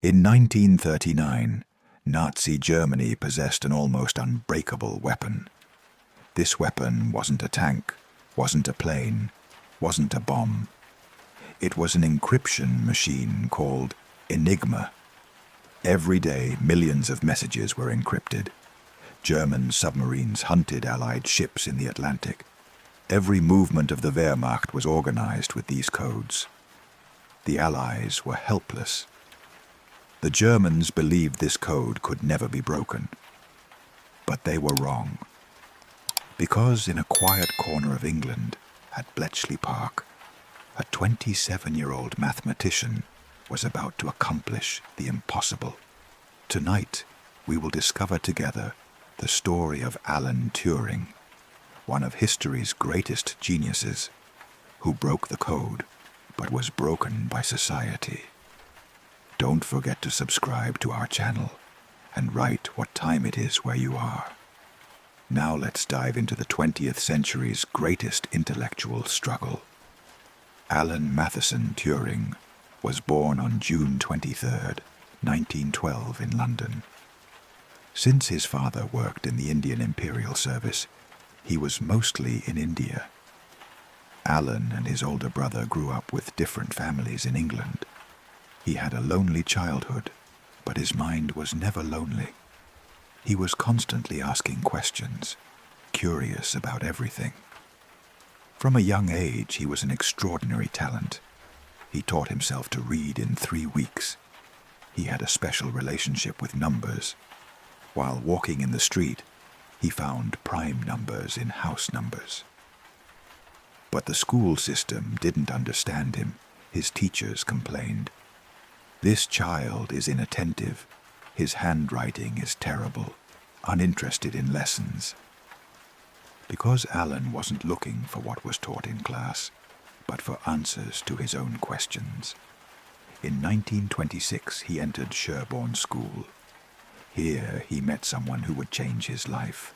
In 1939, Nazi Germany possessed an almost unbreakable weapon. This weapon wasn't a tank, wasn't a plane, wasn't a bomb. It was an encryption machine called ENIGMA. Every day, millions of messages were encrypted. German submarines hunted Allied ships in the Atlantic. Every movement of the Wehrmacht was organized with these codes. The Allies were helpless. The Germans believed this code could never be broken. But they were wrong. Because in a quiet corner of England, at Bletchley Park, a 27-year-old mathematician was about to accomplish the impossible. Tonight, we will discover together the story of Alan Turing, one of history's greatest geniuses, who broke the code but was broken by society. Don't forget to subscribe to our channel and write what time it is where you are. Now let's dive into the 20th century's greatest intellectual struggle. Alan Matheson Turing was born on June 23, 1912 in London. Since his father worked in the Indian Imperial Service, he was mostly in India. Alan and his older brother grew up with different families in England. He had a lonely childhood, but his mind was never lonely. He was constantly asking questions, curious about everything. From a young age, he was an extraordinary talent. He taught himself to read in 3 weeks. He had a special relationship with numbers. While walking in the street, he found prime numbers in house numbers. But the school system didn't understand him. His teachers complained. This child is inattentive. His handwriting is terrible, uninterested in lessons. Because Alan wasn't looking for what was taught in class, but for answers to his own questions. In 1926, he entered Sherborne School. Here he met someone who would change his life,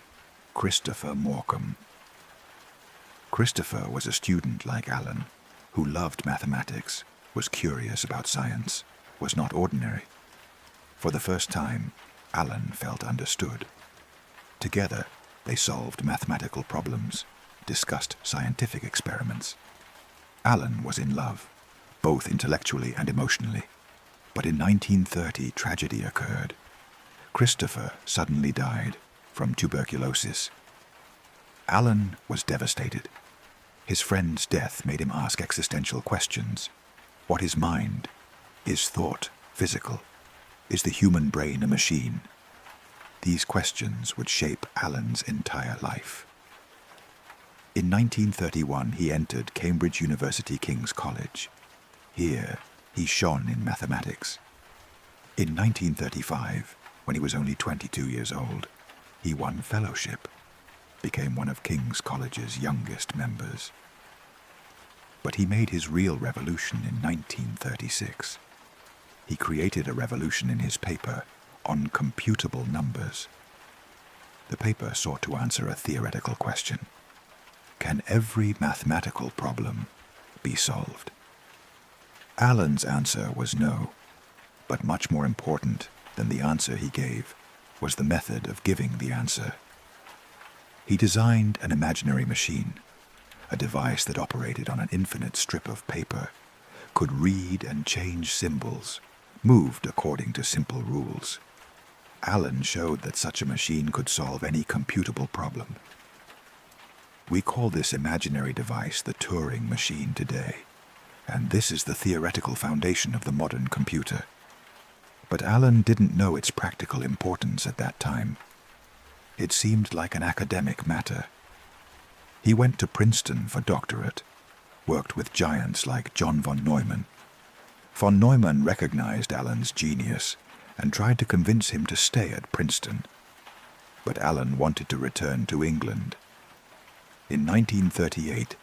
Christopher Morcom. Christopher was a student like Alan, who loved mathematics, was curious about science, was not ordinary. For the first time, Alan felt understood. Together, they solved mathematical problems, discussed scientific experiments. Alan was in love, both intellectually and emotionally. But in 1930, tragedy occurred. Christopher suddenly died from tuberculosis. Alan was devastated. His friend's death made him ask existential questions. What is mind? Is thought physical? Is the human brain a machine? These questions would shape Alan's entire life. In 1931, he entered Cambridge University King's College. Here, he shone in mathematics. In 1935, when he was only 22 years old, he won fellowship, became one of King's College's youngest members. But he made his real revolution in 1936. He created a revolution in his paper on computable numbers. The paper sought to answer a theoretical question. Can every mathematical problem be solved? Alan's answer was no, but much more important than the answer he gave was the method of giving the answer. He designed an imaginary machine, a device that operated on an infinite strip of paper, could read and change symbols, moved according to simple rules. Alan showed that such a machine could solve any computable problem. We call this imaginary device the Turing machine today, and this is the theoretical foundation of the modern computer. But Alan didn't know its practical importance at that time. It seemed like an academic matter. He went to Princeton for doctorate, worked with giants like John von Neumann. Von Neumann recognized Alan's genius and tried to convince him to stay at Princeton. But Alan wanted to return to England. In 1938,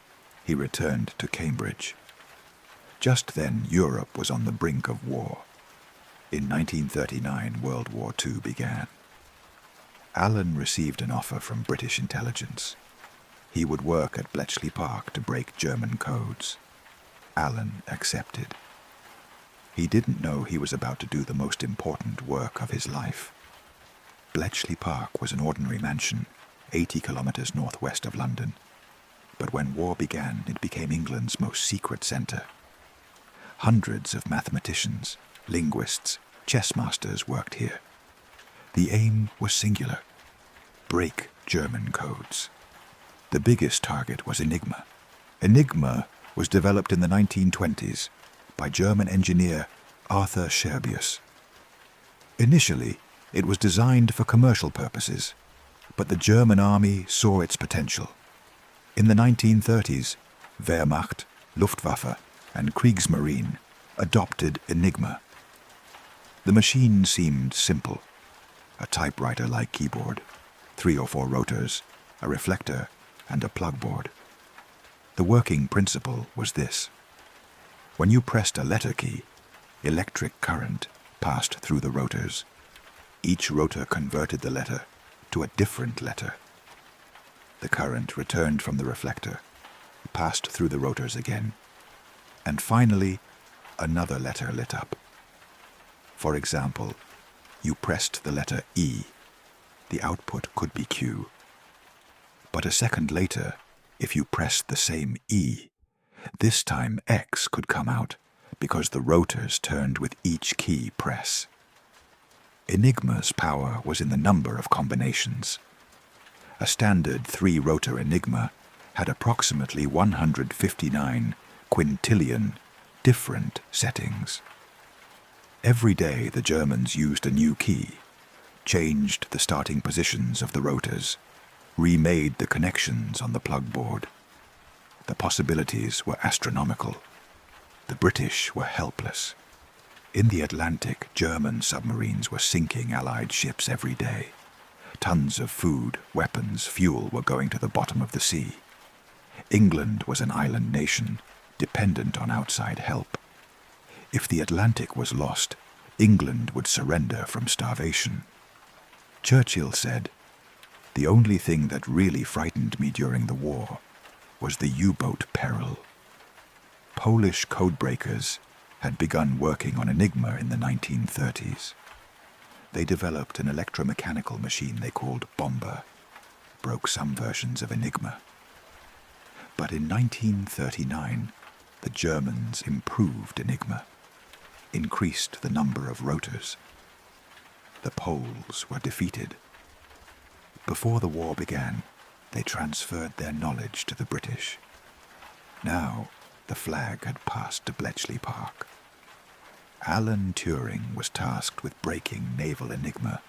he returned to Cambridge. Just then, Europe was on the brink of war. In 1939, World War II began. Alan received an offer from British intelligence. He would work at Bletchley Park to break German codes. Alan accepted. He didn't know he was about to do the most important work of his life. Bletchley Park was an ordinary mansion, 80 kilometers northwest of London. But when war began, it became England's most secret centre. Hundreds of mathematicians, linguists, chess masters worked here. The aim was singular: break German codes. The biggest target was ENIGMA. ENIGMA was developed in the 1920s by German engineer Arthur Scherbius. Initially, it was designed for commercial purposes, but the German army saw its potential. In the 1930s, Wehrmacht, Luftwaffe, and Kriegsmarine adopted ENIGMA. The machine seemed simple: a typewriter-like keyboard, 3 or 4 rotors, a reflector, and a plug board. The working principle was this: when you pressed a letter key, electric current passed through the rotors. Each rotor converted the letter to a different letter. The current returned from the reflector, passed through the rotors again, and finally, another letter lit up. For example, you pressed the letter E. The output could be Q. But a second later, if you pressed the same E, this time X could come out because the rotors turned with each key press. ENIGMA's power was in the number of combinations. A standard 3-rotor ENIGMA had approximately 159 quintillion different settings. Every day the Germans used a new key, changed the starting positions of the rotors, remade the connections on the plug board. The possibilities were astronomical. The British were helpless. In the Atlantic, German submarines were sinking Allied ships every day. Tons of food, weapons, fuel were going to the bottom of the sea. England was an island nation, dependent on outside help. If the Atlantic was lost, England would surrender from starvation. Churchill said, "The only thing that really frightened me during the war was the U-boat peril." Polish codebreakers had begun working on ENIGMA in the 1930s. They developed an electromechanical machine they called Bomber, broke some versions of ENIGMA. But in 1939, the Germans improved ENIGMA, increased the number of rotors. The Poles were defeated. Before the war began, they transferred their knowledge to the British. Now, the flag had passed to Bletchley Park. Alan Turing was tasked with breaking naval ENIGMA,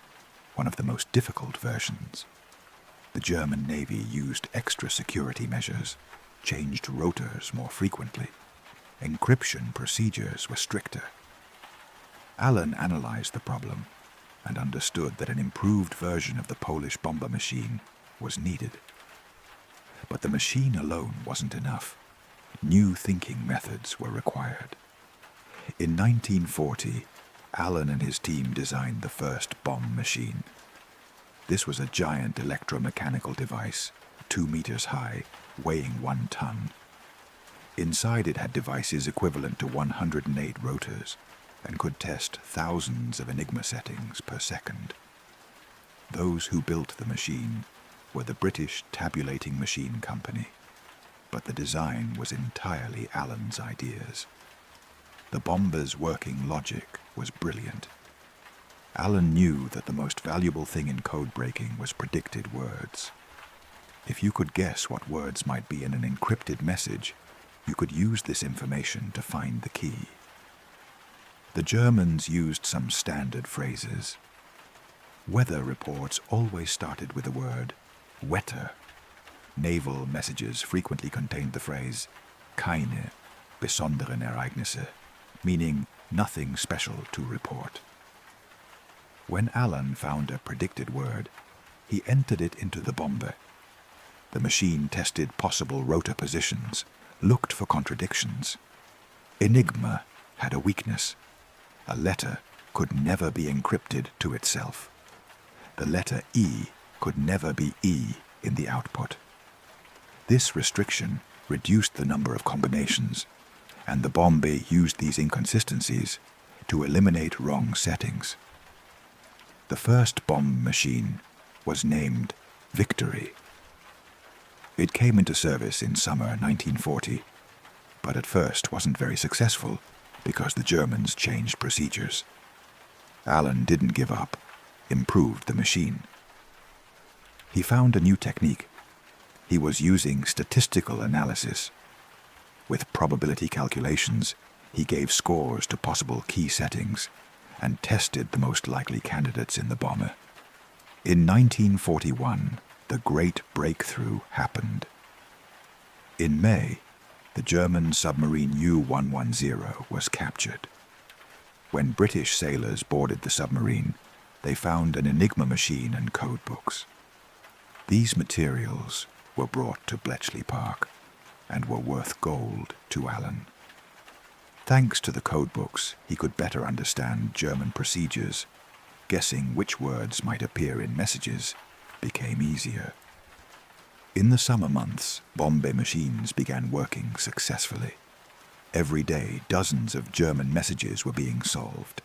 one of the most difficult versions. The German Navy used extra security measures, changed rotors more frequently. Encryption procedures were stricter. Alan analyzed the problem and understood that an improved version of the Polish bomber machine was needed. But the machine alone wasn't enough. New thinking methods were required. In 1940, Alan and his team designed the first bomb machine. This was a giant electromechanical device, 2 meters high, weighing 1 ton. Inside it had devices equivalent to 108 rotors and could test thousands of ENIGMA settings per second. Those who built the machine were the British Tabulating Machine Company, but the design was entirely Alan's ideas. The bomber's working logic was brilliant. Alan knew that the most valuable thing in code breaking was predicted words. If you could guess what words might be in an encrypted message, you could use this information to find the key. The Germans used some standard phrases. Weather reports always started with the word Wetter. Naval messages frequently contained the phrase keine besonderen Ereignisse, meaning nothing special to report. When Alan found a predicted word, he entered it into the bomber. The machine tested possible rotor positions, looked for contradictions. ENIGMA had a weakness. A letter could never be encrypted to itself. The letter E could never be E in the output. This restriction reduced the number of combinations, and the bomber used these inconsistencies to eliminate wrong settings. The first bomb machine was named Victory. It came into service in summer 1940, but at first wasn't very successful because the Germans changed procedures. Alan didn't give up, improved the machine. He found a new technique. He was using statistical analysis. With probability calculations, he gave scores to possible key settings and tested the most likely candidates in the bomber. In 1941, the great breakthrough happened. In May, the German submarine U-110 was captured. When British sailors boarded the submarine, they found an ENIGMA machine and code books. These materials were brought to Bletchley Park and were worth gold to Alan. Thanks to the code books, he could better understand German procedures. Guessing which words might appear in messages became easier. In the summer months, Bombay machines began working successfully. Every day, dozens of German messages were being solved.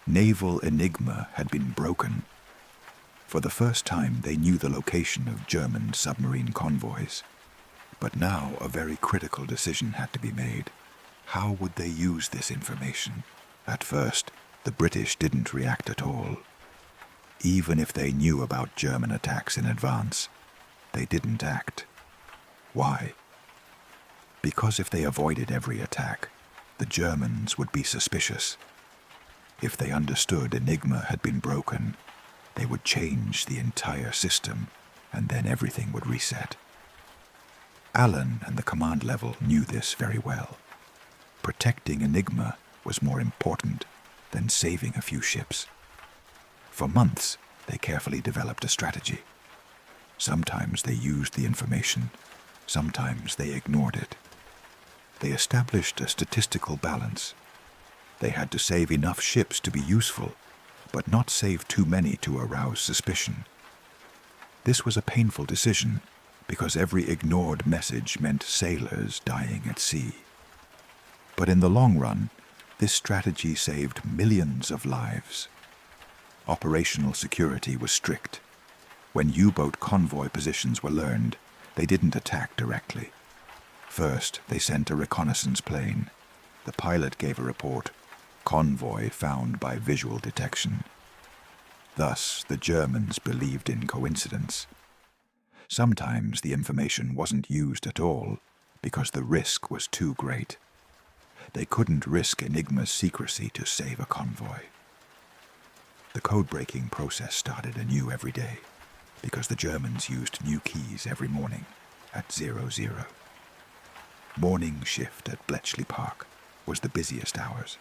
Naval ENIGMA had been broken. For the first time, they knew the location of German submarine convoys. But now a very critical decision had to be made. How would they use this information? At first, the British didn't react at all. Even if they knew about German attacks in advance, they didn't act. Why? Because if they avoided every attack, the Germans would be suspicious. If they understood ENIGMA had been broken, they would change the entire system, and then everything would reset. Alan and the command level knew this very well. Protecting ENIGMA was more important than saving a few ships. For months, they carefully developed a strategy. Sometimes they used the information, sometimes they ignored it. They established a statistical balance. They had to save enough ships to be useful, but not save too many to arouse suspicion. This was a painful decision, because every ignored message meant sailors dying at sea. But in the long run, this strategy saved millions of lives. Operational security was strict. When U-boat convoy positions were learned, they didn't attack directly. First, they sent a reconnaissance plane. The pilot gave a report, "Convoy found by visual detection." Thus, the Germans believed in coincidence. Sometimes the information wasn't used at all because the risk was too great. They couldn't risk ENIGMA's secrecy to save a convoy. The code-breaking process started anew every day because the Germans used new keys every morning at 00. Morning shift at Bletchley Park was the busiest hours.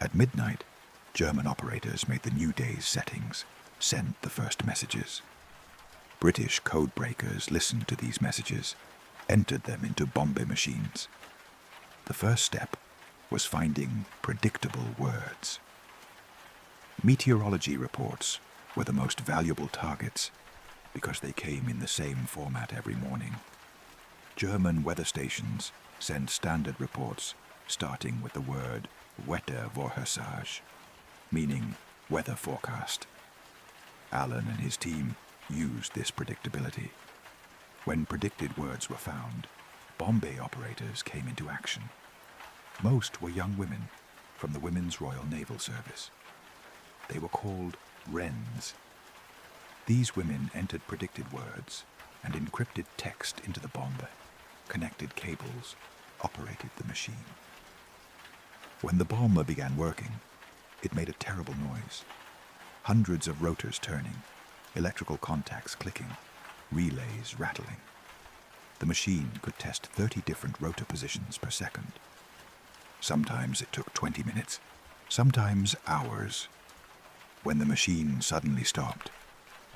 At midnight, German operators made the new day's settings, sent the first messages. British code breakers listened to these messages, entered them into Bombay machines. The first step was finding predictable words. Meteorology reports were the most valuable targets because they came in the same format every morning. German weather stations sent standard reports starting with the word Wettervorhersage, meaning weather forecast. Alan and his team used this predictability. When predicted words were found, Bombay operators came into action. Most were young women from the Women's Royal Naval Service. They were called Wrens. These women entered predicted words and encrypted text into the bomber, connected cables, operated the machine. When the bomber began working, it made a terrible noise. Hundreds of rotors turning, electrical contacts clicking, relays rattling. The machine could test 30 different rotor positions per second. Sometimes it took 20 minutes, sometimes hours. When the machine suddenly stopped,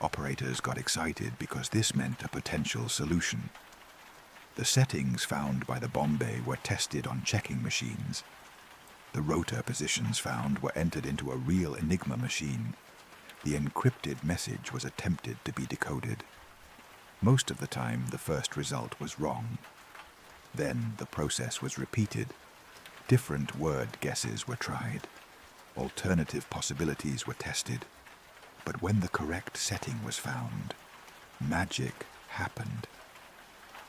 operators got excited because this meant a potential solution. The settings found by the Bombay were tested on checking machines. The rotor positions found were entered into a real ENIGMA machine. The encrypted message was attempted to be decoded. Most of the time, the first result was wrong. Then the process was repeated. Different word guesses were tried. Alternative possibilities were tested. But when the correct setting was found, magic happened.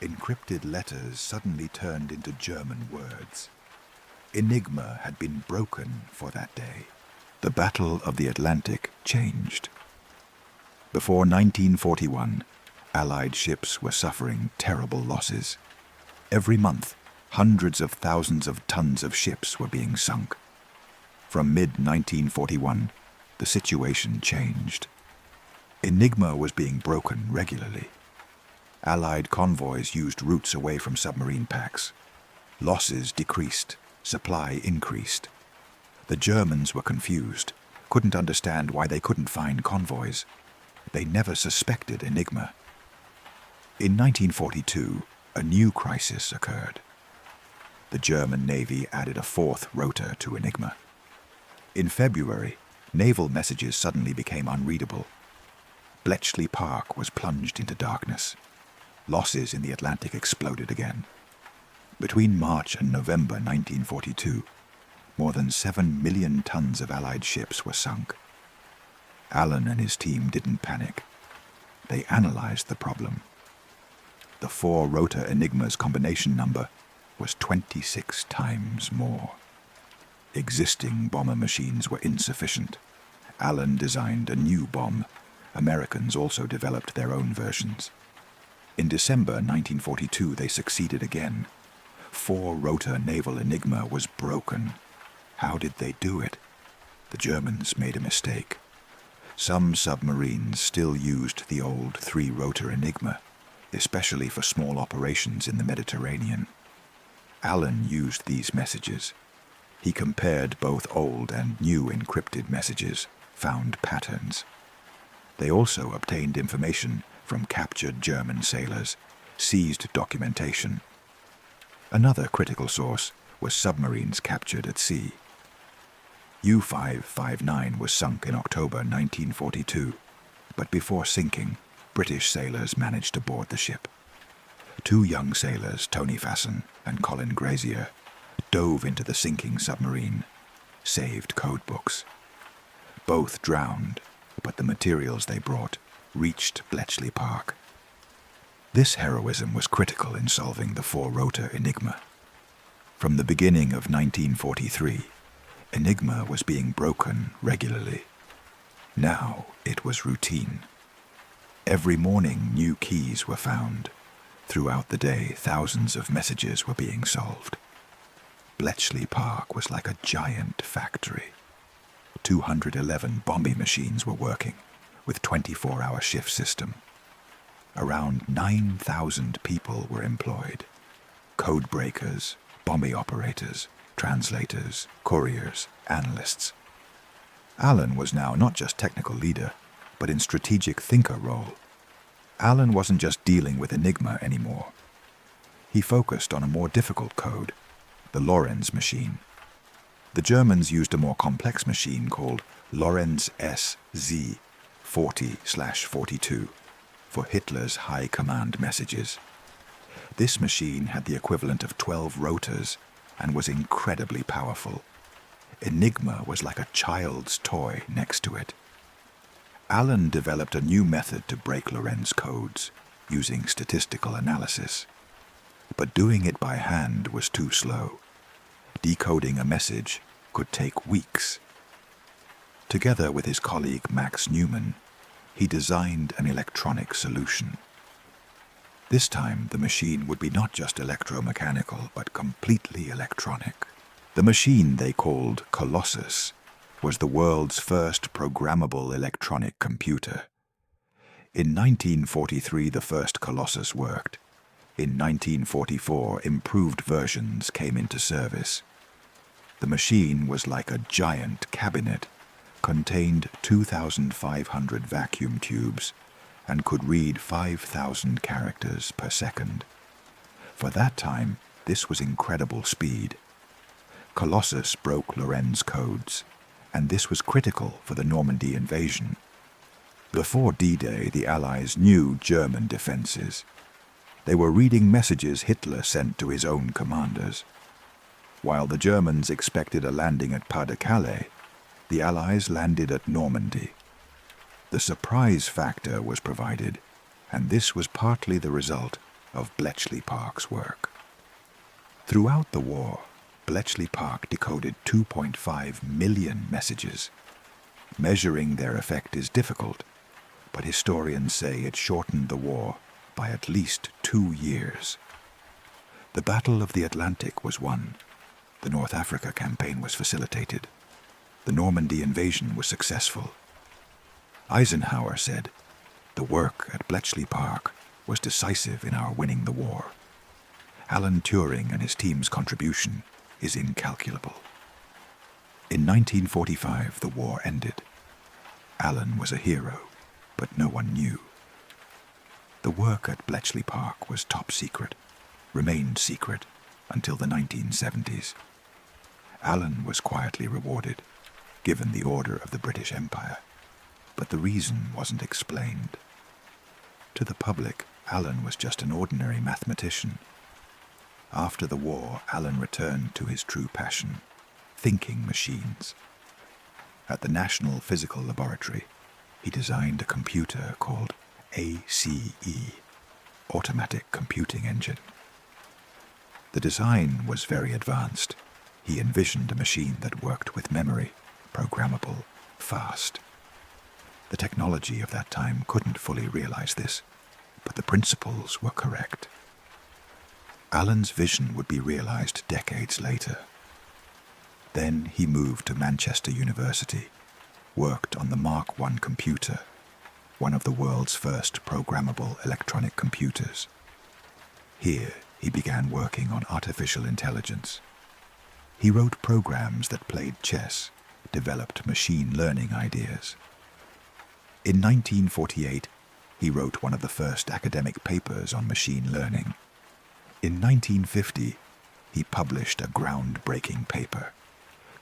Encrypted letters suddenly turned into German words. Enigma had been broken for that day. The Battle of the Atlantic changed. Before 1941, Allied ships were suffering terrible losses. Every month, hundreds of thousands of tons of ships were being sunk. From mid-1941, the situation changed. Enigma was being broken regularly. Allied convoys used routes away from submarine packs. Losses decreased, supply increased. The Germans were confused, couldn't understand why they couldn't find convoys. They never suspected Enigma. In 1942, a new crisis occurred. The German Navy added a fourth rotor to Enigma. In February, naval messages suddenly became unreadable. Bletchley Park was plunged into darkness. Losses in the Atlantic exploded again. Between March and November 1942, more than 7 million tons of Allied ships were sunk. Allen and his team didn't panic. They analyzed the problem. The four-rotor Enigma's combination number was 26 times more. Existing bomber machines were insufficient. Allen designed a new bomb. Americans also developed their own versions. In December 1942, they succeeded again. Four-rotor naval Enigma was broken. How did they do it? The Germans made a mistake. Some submarines still used the old three-rotor Enigma, especially for small operations in the Mediterranean. Allen used these messages. He compared both old and new encrypted messages, found patterns. They also obtained information from captured German sailors, seized documentation. Another critical source was submarines captured at sea. U-559 was sunk in October 1942, but before sinking, British sailors managed to board the ship. Two young sailors, Tony Fasson and Colin Grazier, dove into the sinking submarine, saved codebooks. Both drowned, but the materials they brought reached Bletchley Park. This heroism was critical in solving the four-rotor Enigma. From the beginning of 1943, Enigma was being broken regularly. Now it was routine. Every morning new keys were found. Throughout the day, thousands of messages were being solved. Bletchley Park was like a giant factory. 211 bombing machines were working, with 24-hour shift system. Around 9,000 people were employed. Code breakers, bombing operators, translators, couriers, analysts. Allen was now not just technical leader, but in strategic thinker role. Allen wasn't just dealing with Enigma anymore. He focused on a more difficult code, the Lorenz machine. The Germans used a more complex machine called Lorenz SZ 40/42 for Hitler's high command messages. This machine had the equivalent of 12 rotors and was incredibly powerful. Enigma was like a child's toy next to it. Allen developed a new method to break Lorenz codes, using statistical analysis. But doing it by hand was too slow. Decoding a message could take weeks. Together with his colleague Max Newman, he designed an electronic solution. This time, the machine would be not just electromechanical, but completely electronic. The machine they called Colossus was the world's first programmable electronic computer. In 1943, the first Colossus worked. In 1944, improved versions came into service. The machine was like a giant cabinet, contained 2,500 vacuum tubes, and could read 5,000 characters per second. For that time, this was incredible speed. Colossus broke Lorenz codes, and this was critical for the Normandy invasion. Before D-Day, the Allies knew German defenses. They were reading messages Hitler sent to his own commanders. While the Germans expected a landing at Pas-de-Calais, the Allies landed at Normandy. The surprise factor was provided, and this was partly the result of Bletchley Park's work. Throughout the war, Bletchley Park decoded 2.5 million messages. Measuring their effect is difficult, but historians say it shortened the war by at least 2 years. The Battle of the Atlantic was won. The North Africa campaign was facilitated. The Normandy invasion was successful. Eisenhower said, "The work at Bletchley Park was decisive in our winning the war. Alan Turing and his team's contribution is incalculable." In 1945, the war ended. Alan was a hero, but no one knew. The work at Bletchley Park was top secret, remained secret until the 1970s. Alan was quietly rewarded, given the Order of the British Empire, but the reason wasn't explained. To the public, Alan was just an ordinary mathematician. After the war, Alan returned to his true passion, thinking machines. At the National Physical Laboratory, he designed a computer called ACE, Automatic Computing Engine. The design was very advanced. He envisioned a machine that worked with memory, programmable, fast. The technology of that time couldn't fully realize this, but the principles were correct. Alan's vision would be realized decades later. Then he moved to Manchester University, worked on the Mark I computer, one of the world's first programmable electronic computers. Here, he began working on artificial intelligence. He wrote programs that played chess, developed machine learning ideas. In 1948, he wrote one of the first academic papers on machine learning. In 1950, he published a groundbreaking paper,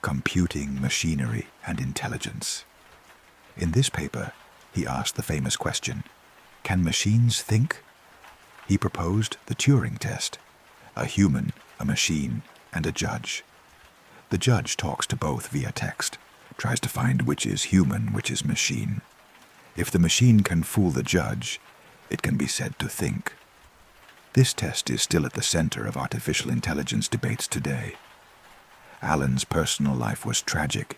Computing Machinery and Intelligence. In this paper, he asked the famous question, "Can machines think?" He proposed the Turing test, a human, a machine, and a judge. The judge talks to both via text, tries to find which is human, which is machine. If the machine can fool the judge, it can be said to think. This test is still at the center of artificial intelligence debates today. Alan's personal life was tragic.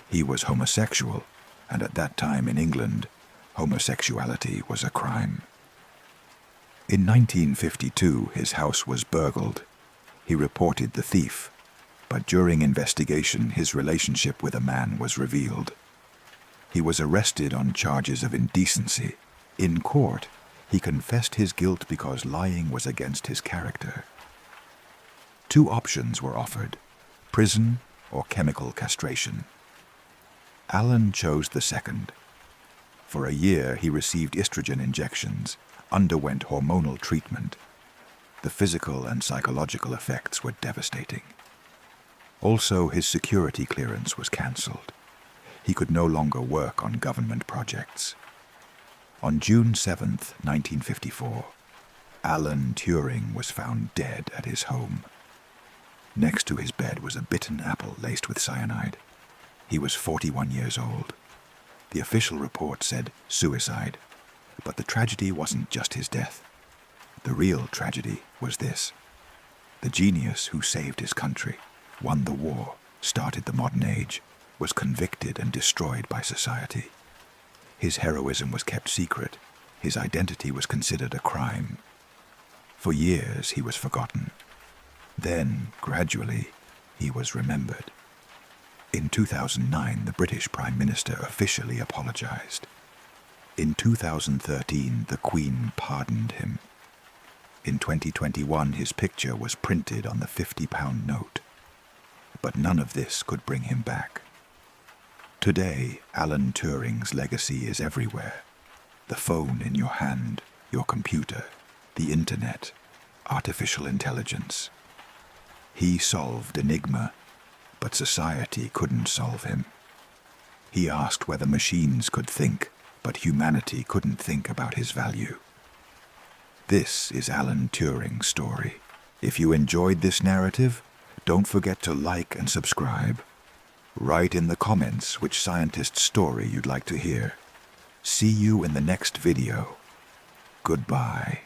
He was homosexual, and at that time in England, homosexuality was a crime. In 1952, his house was burgled. He reported the thief, but during investigation, his relationship with a man was revealed. He was arrested on charges of indecency. In court, he confessed his guilt because lying was against his character. 2 options were offered, prison or chemical castration. Alan chose the second. For a year, he received estrogen injections, underwent hormonal treatment. The physical and psychological effects were devastating. Also, his security clearance was cancelled. He could no longer work on government projects. On June 7, 1954, Alan Turing was found dead at his home. Next to his bed was a bitten apple laced with cyanide. He was 41 years old. The official report said suicide, but the tragedy wasn't just his death. The real tragedy was this. The genius who saved his country, won the war, started the modern age, was convicted and destroyed by society. His heroism was kept secret. His identity was considered a crime. For years he was forgotten. Then, gradually, he was remembered. In 2009, the British Prime Minister officially apologized. In 2013, the Queen pardoned him. In 2021, his picture was printed on the £50 note. But none of this could bring him back. Today, Alan Turing's legacy is everywhere. The phone in your hand, your computer, the internet, artificial intelligence. He solved ENIGMA, but society couldn't solve him. He asked whether machines could think, but humanity couldn't think about his value. This is Alan Turing's story. If you enjoyed this narrative, Don't forget to like and subscribe. Write in the comments which scientist's story you'd like to hear. See you in the next video. Goodbye.